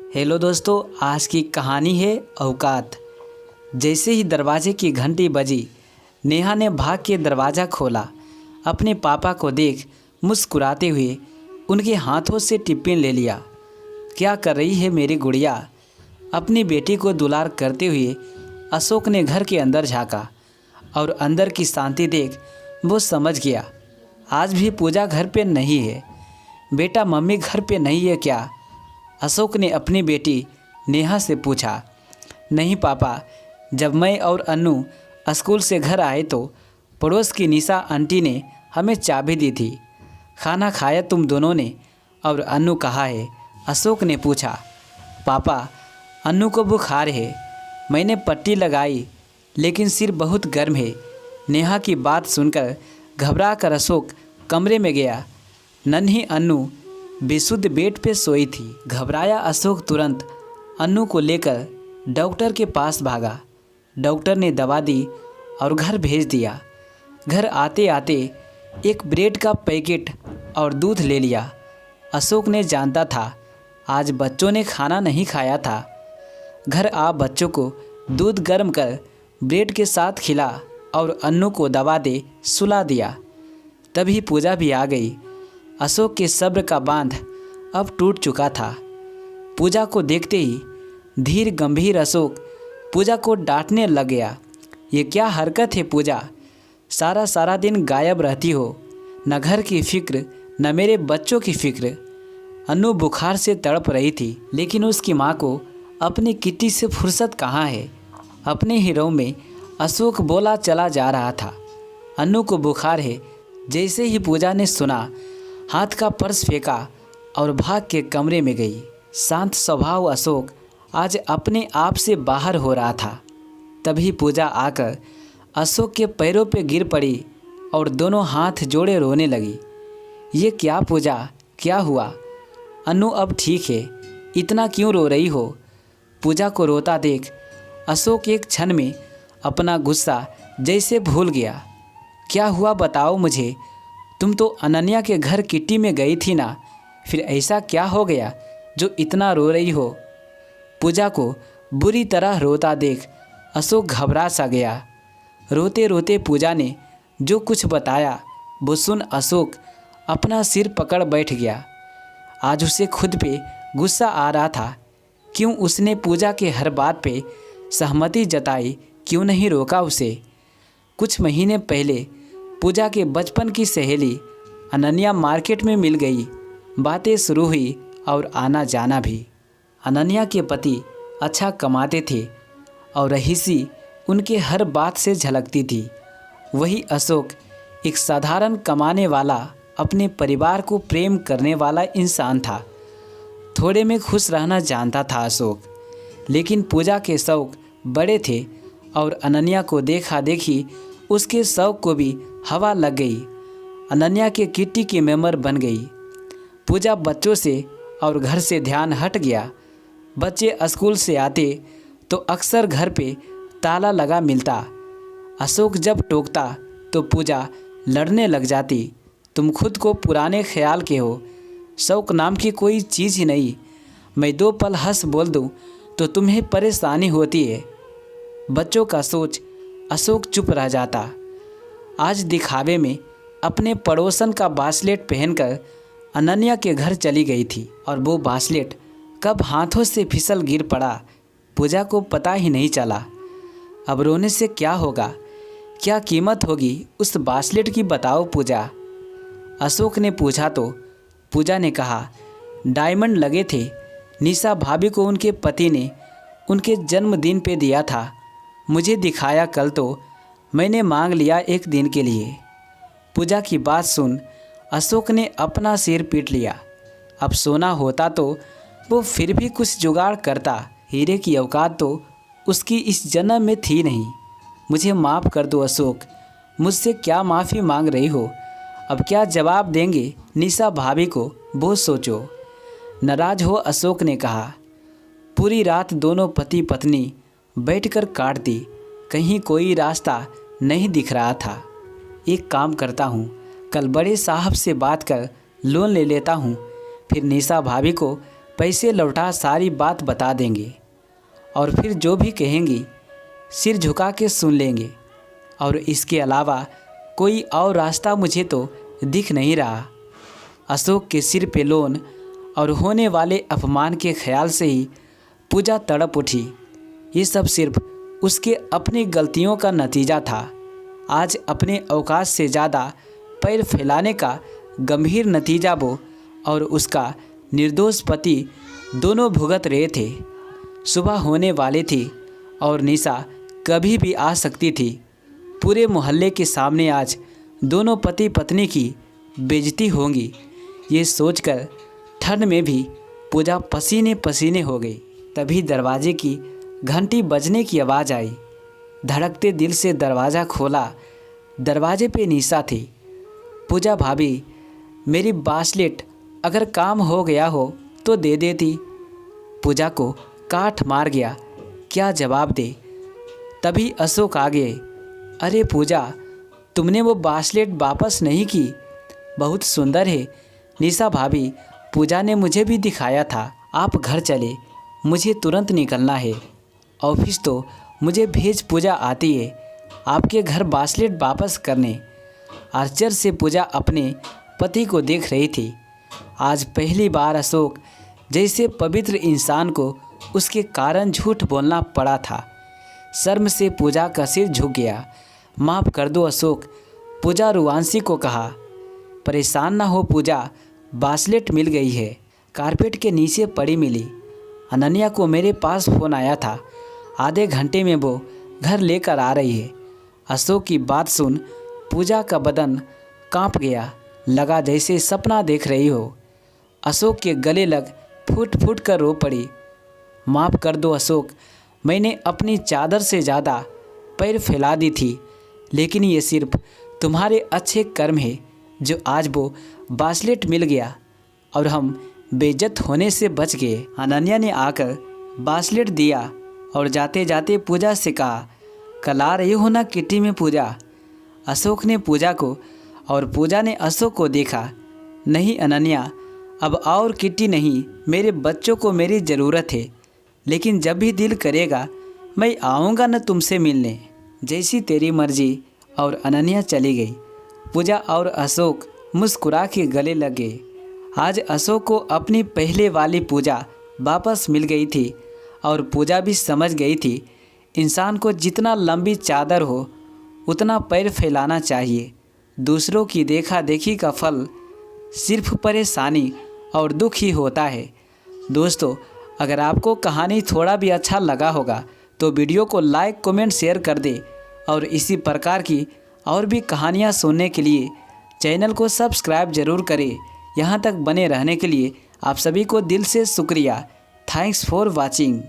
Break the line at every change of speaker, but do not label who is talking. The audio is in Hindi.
हेलो दोस्तों, आज की कहानी है औकात। जैसे ही दरवाजे की घंटी बजी, नेहा ने भाग के दरवाज़ा खोला। अपने पापा को देख मुस्कुराते हुए उनके हाथों से टिफ़िन ले लिया। क्या कर रही है मेरी गुड़िया? अपनी बेटी को दुलार करते हुए अशोक ने घर के अंदर झांका और अंदर की शांति देख वो समझ गया, आज भी पूजा घर पे नहीं है। बेटा, मम्मी घर पे नहीं है क्या? अशोक ने अपनी बेटी नेहा से पूछा। नहीं पापा, जब मैं और अन्नू स्कूल से घर आए तो पड़ोस की निशा आंटी ने हमें चाबी दी थी। खाना खाया तुम दोनों ने? और अन्नू कहाँ है? अशोक ने पूछा। पापा, अन्नू को बुखार है, मैंने पट्टी लगाई लेकिन सिर बहुत गर्म है। नेहा की बात सुनकर घबरा कर अशोक कमरे में गया। नन्ही अन्नू बेसुध बेड पे सोई थी। घबराया अशोक तुरंत अन्नू को लेकर डॉक्टर के पास भागा। डॉक्टर ने दवा दी और घर भेज दिया। घर आते आते एक ब्रेड का पैकेट और दूध ले लिया। अशोक ने जानता था आज बच्चों ने खाना नहीं खाया था। घर आ बच्चों को दूध गर्म कर ब्रेड के साथ खिला और अन्नू को दवा दे सुला दिया। तभी पूजा भी आ गई। अशोक के सब्र का बांध अब टूट चुका था। पूजा को देखते ही धीर गंभीर अशोक पूजा को डांटने लग गया। ये क्या हरकत है पूजा? सारा दिन गायब रहती हो, न घर की फिक्र न मेरे बच्चों की फिक्र। अन्नू बुखार से तड़प रही थी, लेकिन उसकी माँ को अपनी किट्टी से फुर्सत कहाँ है। अपने ही रोम में अशोक बोला चला जा रहा था, अन्नू को बुखार है। जैसे ही पूजा ने सुना, हाथ का पर्स फेंका और भाग के कमरे में गई। शांत स्वभाव अशोक आज अपने आप से बाहर हो रहा था। तभी पूजा आकर अशोक के पैरों पे गिर पड़ी और दोनों हाथ जोड़े रोने लगी। ये क्या पूजा, क्या हुआ? अन्नू अब ठीक है, इतना क्यों रो रही हो? पूजा को रोता देख अशोक एक क्षण में अपना गुस्सा जैसे भूल गया। क्या हुआ बताओ मुझे? तुम तो अनन्या के घर किट्टी में गई थी ना, फिर ऐसा क्या हो गया जो इतना रो रही हो? पूजा को बुरी तरह रोता देख अशोक घबरा सा गया। रोते रोते पूजा ने जो कुछ बताया वो सुन अशोक अपना सिर पकड़ बैठ गया। आज उसे खुद पे गुस्सा आ रहा था। क्यों उसने पूजा के हर बात पे सहमति जताई? क्यों नहीं रोका उसे? कुछ महीने पहले पूजा के बचपन की सहेली अनन्या मार्केट में मिल गई। बातें शुरू हुई और आना जाना भी। अनन्या के पति अच्छा कमाते थे और रहीसी उनके हर बात से झलकती थी। वही अशोक एक साधारण कमाने वाला, अपने परिवार को प्रेम करने वाला इंसान था। थोड़े में खुश रहना जानता था अशोक, लेकिन पूजा के शौक बड़े थे और अनन्या को देखा देखी उसके शौक को भी हवा लग गई। अनन्या के किट्टी की मेंबर बन गई। पूजा बच्चों से और घर से ध्यान हट गया। बच्चे स्कूल से आते तो अक्सर घर पे ताला लगा मिलता। अशोक जब टोकता तो पूजा लड़ने लग जाती। तुम खुद को पुराने ख्याल के हो, शौक नाम की कोई चीज़ ही नहीं। मैं 2 पल हंस बोल दूँ तो तुम्हें परेशानी होती है। बच्चों का सोच अशोक चुप रह जाता। आज दिखावे में अपने पड़ोसन का बास्लेट पहनकर अनन्या के घर चली गई थी और वो बास्लेट कब हाथों से फिसल गिर पड़ा पूजा को पता ही नहीं चला। अब रोने से क्या होगा? क्या कीमत होगी उस बास्लेट की बताओ पूजा? अशोक ने पूछा तो पूजा ने कहा, डायमंड लगे थे। निशा भाभी को उनके पति ने उनके जन्मदिन पे दिया था। मुझे दिखाया कल तो मैंने मांग लिया एक दिन के लिए। पूजा की बात सुन अशोक ने अपना सिर पीट लिया। अब सोना होता तो वो फिर भी कुछ जुगाड़ करता। हीरे की औकात तो उसकी इस जन्म में थी नहीं। मुझे माफ़ कर दो अशोक। मुझसे क्या माफ़ी मांग रही हो? अब क्या जवाब देंगे निशा भाभी को, वो सोचो। नाराज हो अशोक ने कहा। पूरी रात दोनों पति पत्नी बैठकर काट दी। कहीं कोई रास्ता नहीं दिख रहा था। एक काम करता हूँ, कल बड़े साहब से बात कर लोन ले लेता हूँ, फिर निशा भाभी को पैसे लौटा सारी बात बता देंगे और फिर जो भी कहेंगी सिर झुका के सुन लेंगे, और इसके अलावा कोई और रास्ता मुझे तो दिख नहीं रहा। अशोक के सिर पे लोन और होने वाले अपमान के ख्याल से ही पूजा तड़प उठी। ये सब सिर्फ उसके अपनी गलतियों का नतीजा था। आज अपने औकात से ज़्यादा पैर फैलाने का गंभीर नतीजा वो और उसका निर्दोष पति दोनों भुगत रहे थे। सुबह होने वाली थी और निशा कभी भी आ सकती थी। पूरे मोहल्ले के सामने आज दोनों पति पत्नी की बेइज्जती होगी, ये सोचकर ठंड में भी पूजा पसीने पसीने हो गई। तभी दरवाजे की घंटी बजने की आवाज़ आई। धड़कते दिल से दरवाज़ा खोला। दरवाजे पे निशा थी। पूजा भाभी, मेरी ब्रेसलेट अगर काम हो गया हो तो दे देती। पूजा को काठ मार गया, क्या जवाब दे। तभी अशोक आ गए। अरे पूजा, तुमने वो ब्रेसलेट वापस नहीं की? बहुत सुंदर है निशा भाभी, पूजा ने मुझे भी दिखाया था। आप घर चले, मुझे तुरंत निकलना है। ऑफिस तो मुझे भेज पूजा आती है आपके घर ब्रेसलेट वापस करने। आश्चर्य से पूजा अपने पति को देख रही थी। आज पहली बार अशोक जैसे पवित्र इंसान को उसके कारण झूठ बोलना पड़ा था। शर्म से पूजा का सिर झुक गया। माफ़ कर दो अशोक, पूजा रुवांशी को कहा। परेशान ना हो पूजा, ब्रेसलेट मिल गई है, कारपेट के नीचे पड़ी मिली। अनन्या को मेरे पास फ़ोन आया था, आधे घंटे में वो घर लेकर आ रही है। अशोक की बात सुन पूजा का बदन कांप गया, लगा जैसे सपना देख रही हो। अशोक के गले लग फूट फूट कर रो पड़ी। माफ़ कर दो अशोक, मैंने अपनी चादर से ज़्यादा पैर फैला दी थी, लेकिन ये सिर्फ तुम्हारे अच्छे कर्म है जो आज वो ब्रेसलेट मिल गया और हम बेइज्जत होने से बच गए। अनन्या ने आकर ब्रेसलेट दिया और जाते जाते पूजा से कहा, कल आ रही हो ना किटी में पूजा? अशोक ने पूजा को और पूजा ने अशोक को देखा। नहीं अनन्या, अब और किटी नहीं, मेरे बच्चों को मेरी ज़रूरत है, लेकिन जब भी दिल करेगा मैं आऊँगा न तुमसे मिलने। जैसी तेरी मर्जी। और अनन्या चली गई। पूजा और अशोक मुस्कुरा के गले लग गए। आज अशोक को अपनी पहले वाली पूजा वापस मिल गई थी और पूजा भी समझ गई थी इंसान को जितना लंबी चादर हो उतना पैर फैलाना चाहिए। दूसरों की देखा देखी का फल सिर्फ परेशानी और दुख ही होता है। दोस्तों, अगर आपको कहानी थोड़ा भी अच्छा लगा होगा तो वीडियो को लाइक कमेंट शेयर कर दे और इसी प्रकार की और भी कहानियाँ सुनने के लिए चैनल को सब्सक्राइब जरूर करें। यहाँ तक बने रहने के लिए आप सभी को दिल से शुक्रिया। Thanks for watching.